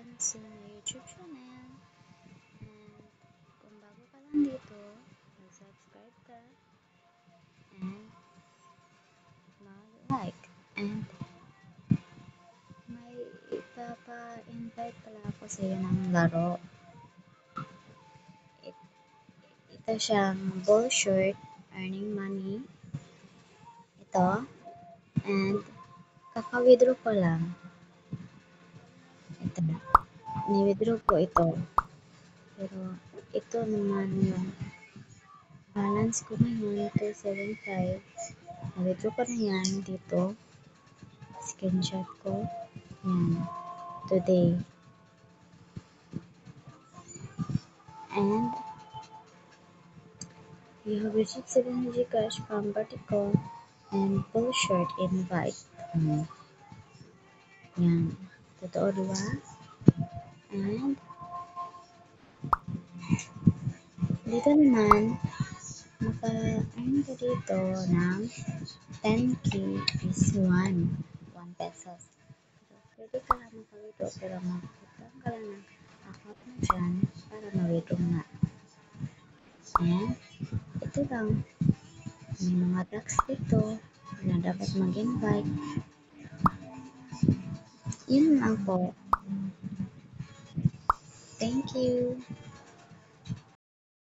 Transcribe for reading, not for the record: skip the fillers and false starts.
welcome sa my YouTube channel. And kung bago ka lang dito, mag-subscribe ka and mag-like. And may ipapa-invite pala ako sa iyo ng laro. Ito siyang ball shirt, earning money. Ito. And kaka-withdraw ko lang. Ito. Ni-withdraw ko ito. Pero ito naman yung balance ko ngayon, 275. Na-withdraw ko na yan dito. Screenshot ko. Yan. Today. And you have received 7 Gcash from Vertical and full shirt invite. Yan. Totoo diba? And dito naman, maka-earn ka dito ng 10k is 1 pesos. So, pwede ka lang maka-withdraw pero mag-putang ka lang ng account mo dyan para ma-withdraw na. And ito lang. May mga tax dito na dapat mag-invite. Yun lang po. Thank you.